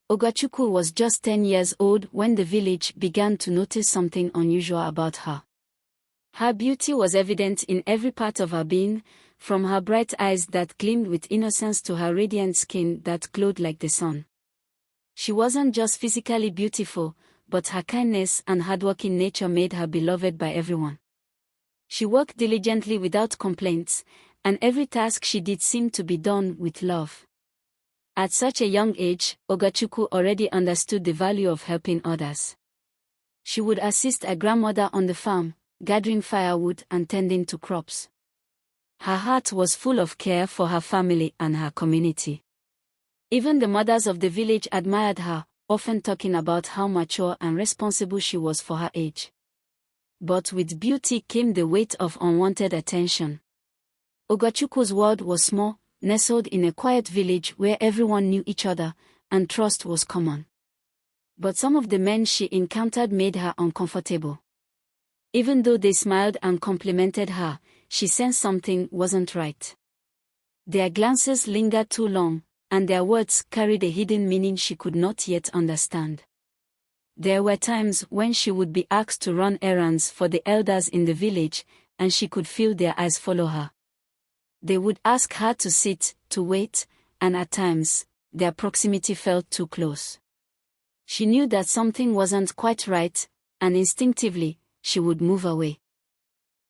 Ogochukwu was just 10 years old when the village began to notice something unusual about her. Her beauty was evident in every part of her being, from her bright eyes that gleamed with innocence to her radiant skin that glowed like the sun. She wasn't just physically beautiful, but her kindness and hardworking nature made her beloved by everyone. She worked diligently without complaints, and every task she did seemed to be done with love. At such a young age, Ogochukwu already understood the value of helping others. She would assist her grandmother on the farm, gathering firewood and tending to crops. Her heart was full of care for her family and her community. Even the mothers of the village admired her, often talking about how mature and responsible she was for her age. But with beauty came the weight of unwanted attention. Ogochukwu's world was small, nestled in a quiet village where everyone knew each other, and trust was common. But some of the men she encountered made her uncomfortable. Even though they smiled and complimented her, she sensed something wasn't right. Their glances lingered too long, and their words carried a hidden meaning she could not yet understand. There were times when she would be asked to run errands for the elders in the village, and she could feel their eyes follow her. They would ask her to sit, to wait, and at times, their proximity felt too close. She knew that something wasn't quite right, and instinctively, she would move away.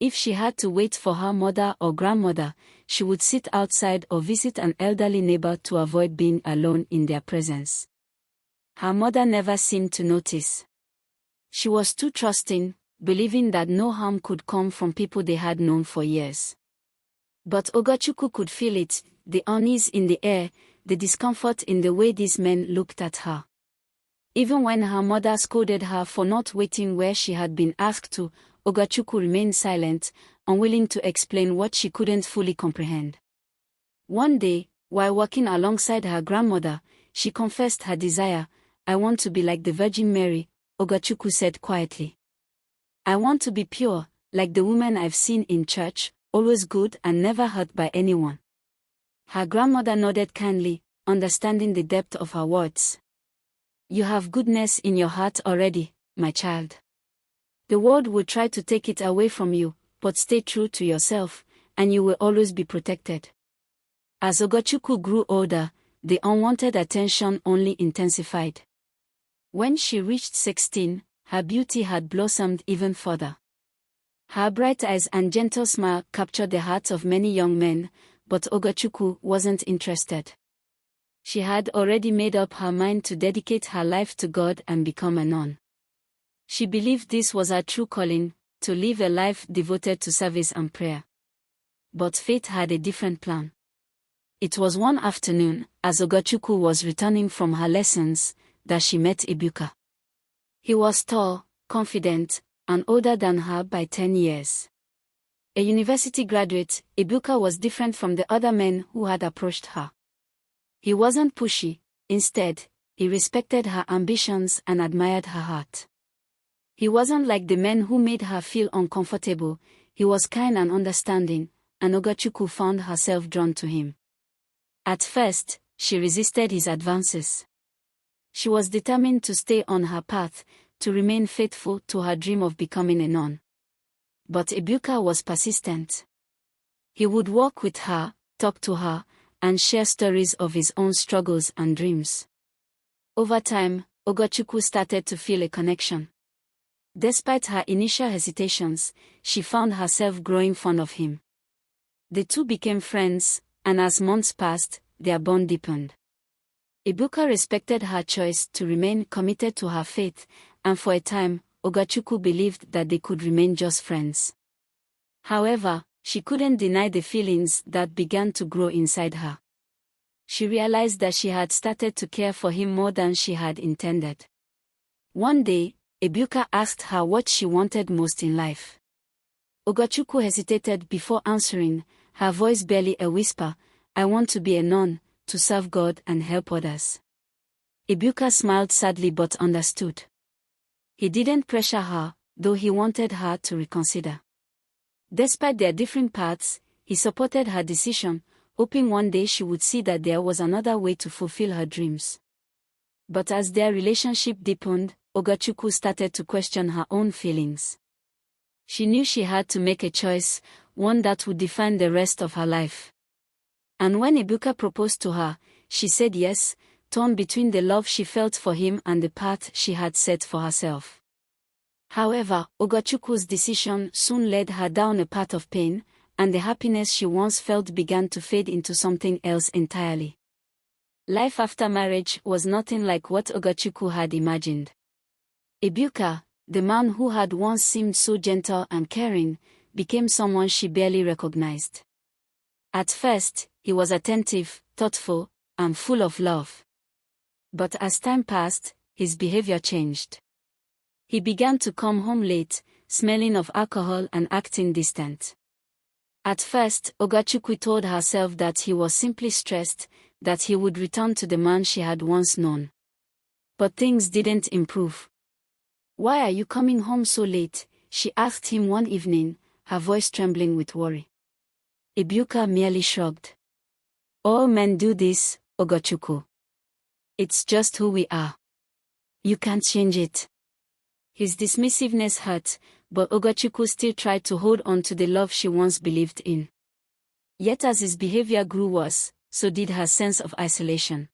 If she had to wait for her mother or grandmother, she would sit outside or visit an elderly neighbor to avoid being alone in their presence. Her mother never seemed to notice. She was too trusting, believing that no harm could come from people they had known for years. But Ogochukwu could feel it, the unease in the air, the discomfort in the way these men looked at her. Even when her mother scolded her for not waiting where she had been asked to, Ogochukwu remained silent, unwilling to explain what she couldn't fully comprehend. One day, while walking alongside her grandmother, she confessed her desire. "I want to be like the Virgin Mary," Ogochukwu said quietly. "I want to be pure, like the woman I've seen in church, always good and never hurt by anyone." Her grandmother nodded kindly, understanding the depth of her words. "You have goodness in your heart already, my child. The world will try to take it away from you, but stay true to yourself, and you will always be protected." As Ogochukwu grew older, the unwanted attention only intensified. When she reached 16, her beauty had blossomed even further. Her bright eyes and gentle smile captured the hearts of many young men, but Ogochukwu wasn't interested. She had already made up her mind to dedicate her life to God and become a nun. She believed this was her true calling, to live a life devoted to service and prayer. But fate had a different plan. It was one afternoon, as Ogochukwu was returning from her lessons, that she met Ebuka. He was tall, confident, and older than her by 10 years. A university graduate, Ebuka was different from the other men who had approached her. He wasn't pushy, instead, he respected her ambitions and admired her heart. He wasn't like the men who made her feel uncomfortable, he was kind and understanding, and Ogochukwu found herself drawn to him. At first, she resisted his advances. She was determined to stay on her path, to remain faithful to her dream of becoming a nun. But Ebuka was persistent. He would walk with her, talk to her, and share stories of his own struggles and dreams. Over time, Ogochukwu started to feel a connection. Despite her initial hesitations, she found herself growing fond of him. The two became friends, and as months passed, their bond deepened. Ebuka respected her choice to remain committed to her faith, and for a time, Ogochukwu believed that they could remain just friends. However, she couldn't deny the feelings that began to grow inside her. She realized that she had started to care for him more than she had intended. One day, Ebuka asked her what she wanted most in life. Ogochukwu hesitated before answering, her voice barely a whisper. "I want to be a nun, to serve God and help others." Ebuka smiled sadly but understood. He didn't pressure her, though he wanted her to reconsider. Despite their different paths, he supported her decision, hoping one day she would see that there was another way to fulfill her dreams. But as their relationship deepened, Ogochukwu started to question her own feelings. She knew she had to make a choice, one that would define the rest of her life. And when Ebuka proposed to her, she said yes, torn between the love she felt for him and the path she had set for herself. However, Ogochukwu's decision soon led her down a path of pain, and the happiness she once felt began to fade into something else entirely. Life after marriage was nothing like what Ogochukwu had imagined. Ebuka, the man who had once seemed so gentle and caring, became someone she barely recognized. At first, he was attentive, thoughtful, and full of love. But as time passed, his behavior changed. He began to come home late, smelling of alcohol and acting distant. At first, Ogochukwu told herself that he was simply stressed, that he would return to the man she had once known. But things didn't improve. "Why are you coming home so late?" she asked him one evening, her voice trembling with worry. Ebuka merely shrugged. "All men do this, Ogochukwu. It's just who we are. You can't change it." His dismissiveness hurt, but Ogochukwu still tried to hold on to the love she once believed in. Yet as his behavior grew worse, so did her sense of isolation.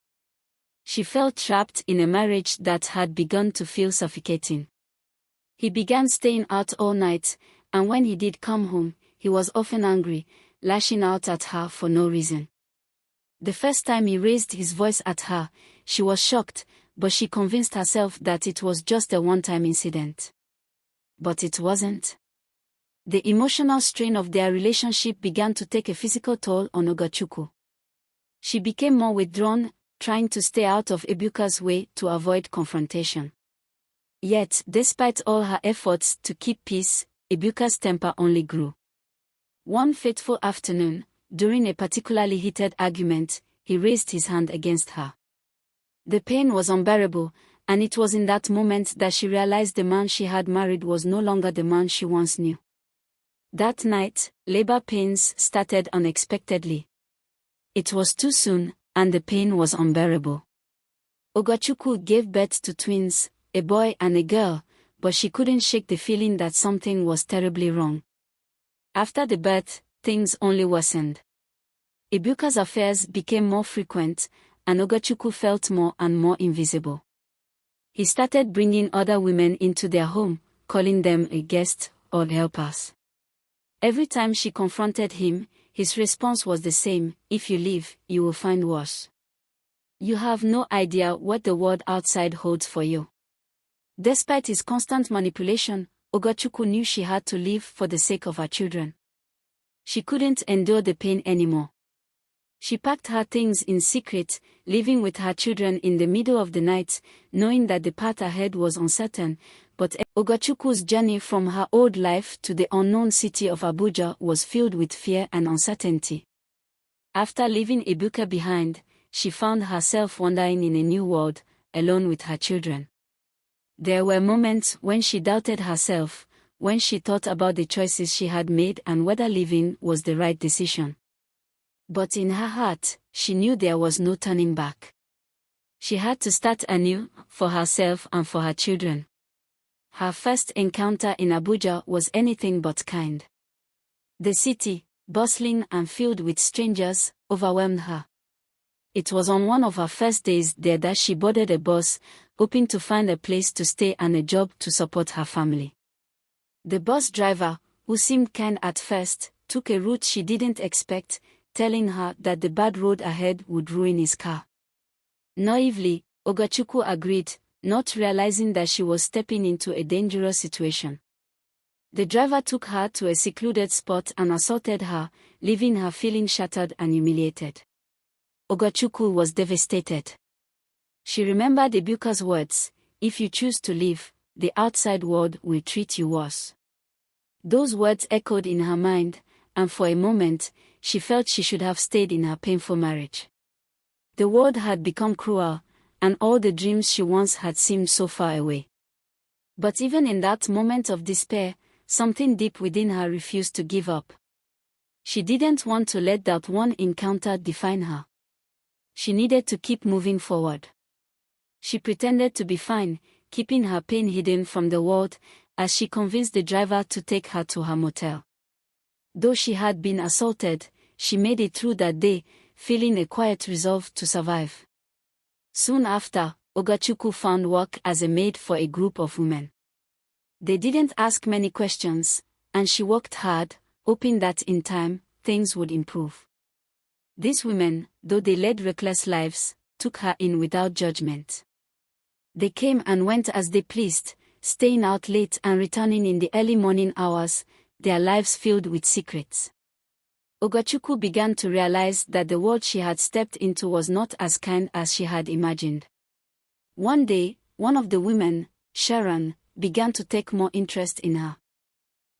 She felt trapped in a marriage that had begun to feel suffocating. He began staying out all night, and when he did come home, he was often angry, lashing out at her for no reason. The first time he raised his voice at her, she was shocked, but she convinced herself that it was just a one-time incident. But it wasn't. The emotional strain of their relationship began to take a physical toll on Ogochukwu. She became more withdrawn, trying to stay out of Ebuka's way to avoid confrontation. Yet, despite all her efforts to keep peace, Ebuka's temper only grew. One fateful afternoon, during a particularly heated argument, he raised his hand against her. The pain was unbearable, and it was in that moment that she realized the man she had married was no longer the man she once knew. That night, labor pains started unexpectedly. It was too soon, and the pain was unbearable. Ogochukwu gave birth to twins, a boy and a girl, but she couldn't shake the feeling that something was terribly wrong. After the birth, things only worsened. Ebuka's affairs became more frequent, and Ogochukwu felt more and more invisible. He started bringing other women into their home, calling them a guest or helpers. Every time she confronted him, his response was the same: "If you leave, you will find worse. You have no idea what the world outside holds for you." Despite his constant manipulation, Ogochukwu knew she had to leave for the sake of her children. She couldn't endure the pain anymore. She packed her things in secret, leaving with her children in the middle of the night, knowing that the path ahead was uncertain, but Ogochukwu's journey from her old life to the unknown city of Abuja was filled with fear and uncertainty. After leaving Ebuka behind, she found herself wandering in a new world, alone with her children. There were moments when she doubted herself, when she thought about the choices she had made and whether leaving was the right decision. But in her heart, she knew there was no turning back. She had to start anew, for herself and for her children. Her first encounter in Abuja was anything but kind. The city, bustling and filled with strangers, overwhelmed her. It was on one of her first days there that she boarded a bus, hoping to find a place to stay and a job to support her family. The bus driver, who seemed kind at first, took a route she didn't expect, telling her that the bad road ahead would ruin his car. Naively, Ogochukwu agreed, not realizing that she was stepping into a dangerous situation. The driver took her to a secluded spot and assaulted her, leaving her feeling shattered and humiliated. Ogochukwu was devastated. She remembered Ebuka's words: "If you choose to leave, the outside world will treat you worse." Those words echoed in her mind, and for a moment, she felt she should have stayed in her painful marriage. The world had become cruel, and all the dreams she once had seemed so far away. But even in that moment of despair, something deep within her refused to give up. She didn't want to let that one encounter define her. She needed to keep moving forward. She pretended to be fine, keeping her pain hidden from the world, as she convinced the driver to take her to her motel. Though she had been assaulted, she made it through that day, feeling a quiet resolve to survive. Soon after, Ogochukwu found work as a maid for a group of women. They didn't ask many questions, and she worked hard, hoping that in time, things would improve. These women, though they led reckless lives, took her in without judgment. They came and went as they pleased, staying out late and returning in the early morning hours, their lives filled with secrets. Ogochukwu began to realize that the world she had stepped into was not as kind as she had imagined. One day, one of the women, Sharon, began to take more interest in her.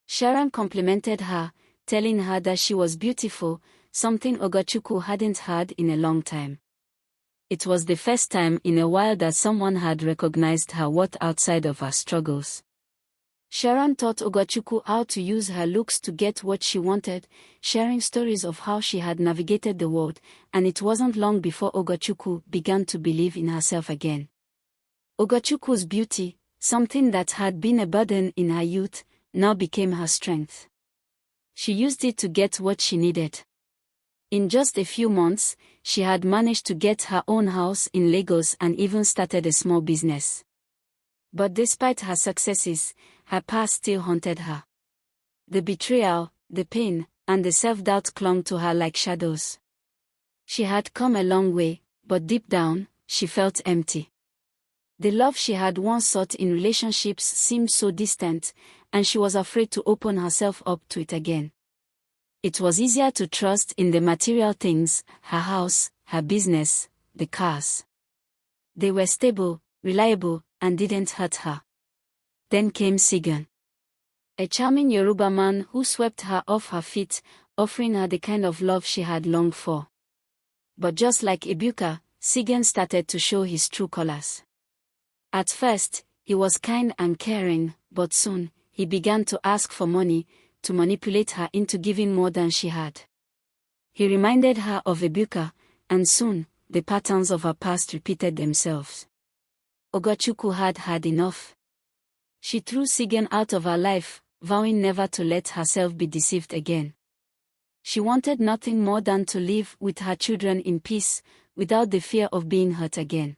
Sharon complimented her, telling her that she was beautiful, something Ogochukwu hadn't heard in a long time. It was the first time in a while that someone had recognized her worth outside of her struggles. Sharon taught Ogochukwu how to use her looks to get what she wanted, sharing stories of how she had navigated the world, and it wasn't long before Ogochukwu began to believe in herself again. Ogochukwu's beauty, something that had been a burden in her youth, now became her strength. She used it to get what she needed. In just a few months, she had managed to get her own house in Lagos and even started a small business. But despite her successes, her past still haunted her. The betrayal, the pain, and the self-doubt clung to her like shadows. She had come a long way, but deep down, she felt empty. The love she had once sought in relationships seemed so distant, and she was afraid to open herself up to it again. It was easier to trust in the material things, her house, her business, the cars. They were stable, reliable, and didn't hurt her. Then came Sigan. A charming Yoruba man who swept her off her feet, offering her the kind of love she had longed for. But just like Ebuka, Sigan started to show his true colors. At first, he was kind and caring, but soon, he began to ask for money, to manipulate her into giving more than she had. He reminded her of Ebuka, and soon, the patterns of her past repeated themselves. Ogochukwu had had enough. She threw Sigan out of her life, vowing never to let herself be deceived again. She wanted nothing more than to live with her children in peace, without the fear of being hurt again.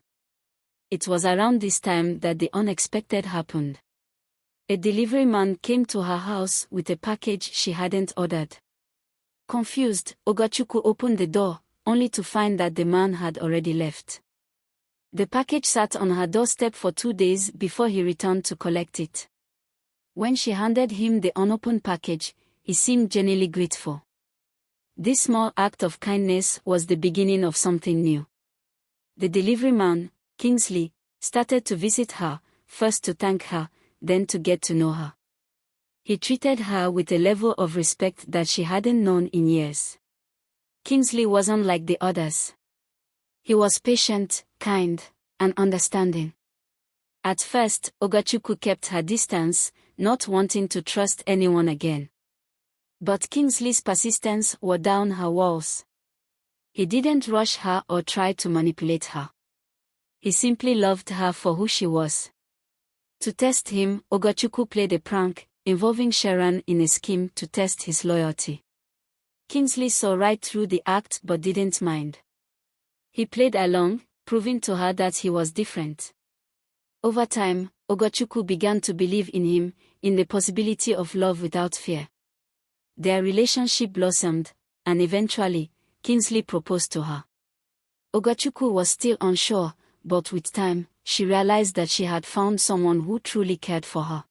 It was around this time that the unexpected happened. A delivery man came to her house with a package she hadn't ordered. Confused, Ogochukwu opened the door, only to find that the man had already left. The package sat on her doorstep for 2 days before he returned to collect it. When she handed him the unopened package, he seemed genuinely grateful. This small act of kindness was the beginning of something new. The delivery man, Kingsley, started to visit her, first to thank her, then to get to know her. He treated her with a level of respect that she hadn't known in years. Kingsley wasn't like the others. He was patient, kind, and understanding. At first, Ogochukwu kept her distance, not wanting to trust anyone again. But Kingsley's persistence wore down her walls. He didn't rush her or try to manipulate her. He simply loved her for who she was. To test him, Ogochukwu played a prank, involving Sharon in a scheme to test his loyalty. Kingsley saw right through the act but didn't mind. He played along, proving to her that he was different. Over time, Ogochukwu began to believe in him, in the possibility of love without fear. Their relationship blossomed, and eventually, Kingsley proposed to her. Ogochukwu was still unsure, but with time, she realized that she had found someone who truly cared for her.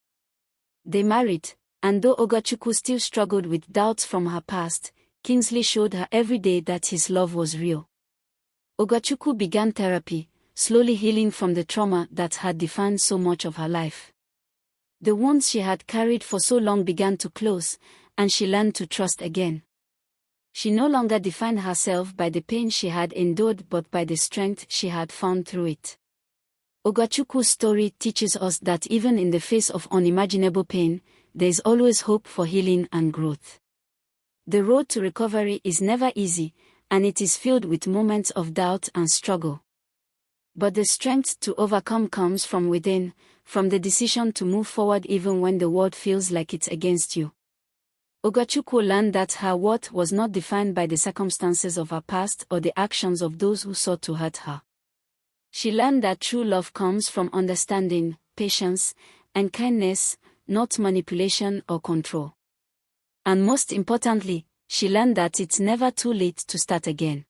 They married, and though Ogochukwu still struggled with doubts from her past, Kingsley showed her every day that his love was real. Ogochukwu began therapy, slowly healing from the trauma that had defined so much of her life. The wounds she had carried for so long began to close, and she learned to trust again. She no longer defined herself by the pain she had endured but by the strength she had found through it. Ogochukwu's story teaches us that even in the face of unimaginable pain, there is always hope for healing and growth. The road to recovery is never easy, and it is filled with moments of doubt and struggle. But the strength to overcome comes from within, from the decision to move forward even when the world feels like it's against you. Ogochukwu learned that her worth was not defined by the circumstances of her past or the actions of those who sought to hurt her. She learned that true love comes from understanding, patience, and kindness, not manipulation or control. And most importantly, she learned that it's never too late to start again.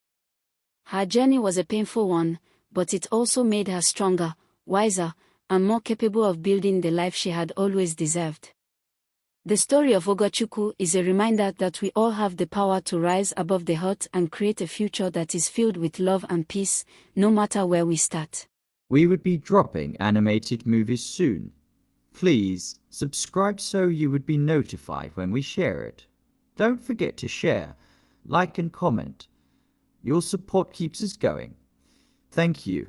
Her journey was a painful one, but it also made her stronger, wiser, and more capable of building the life she had always deserved. The story of Ogochukwu is a reminder that we all have the power to rise above the hurt and create a future that is filled with love and peace, no matter where we start. We would be dropping animated movies soon. Please subscribe so you would be notified when we share it. Don't forget to share, like and comment. Your support keeps us going. Thank you.